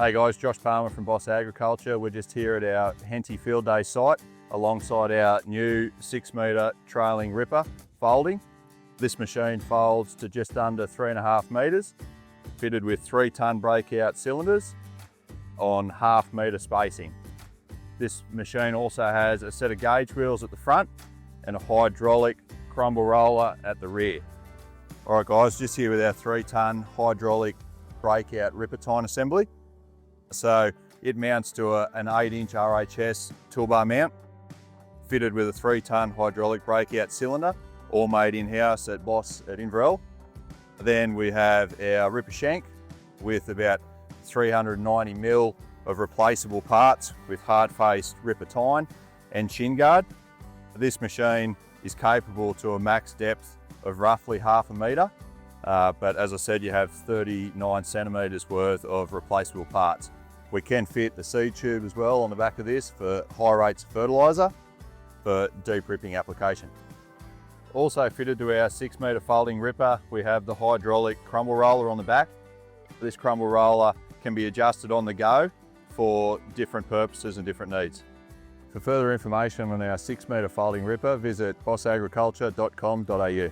Hey guys, Josh Palmer from Boss Agriculture. We're just here at our Henty Field Day site alongside our new 6 metre trailing ripper folding. This machine folds to just under 3.5 metres, fitted with 3-tonne breakout cylinders on half-metre spacing. This machine also has a set of gauge wheels at the front and a hydraulic crumble roller at the rear. All right guys, just here with our 3-tonne hydraulic breakout ripper tine assembly. So it mounts to an 8-inch RHS toolbar mount, fitted with a 3-tonne hydraulic breakout cylinder, all made in-house at Boss at Inverell. Then we have our ripper shank with about 390mm of replaceable parts with hard-faced ripper tine and shin guard. This machine is capable to a max depth of roughly 1/2 metre, but as I said, you have 39 centimetres worth of replaceable parts. We can fit the seed tube as well on the back of this for high rates of fertiliser for deep ripping application. Also fitted to our 6 metre folding ripper, we have the hydraulic crumble roller on the back. This crumble roller can be adjusted on the go for different purposes and different needs. For further information on our 6 metre folding ripper, visit bossagriculture.com.au.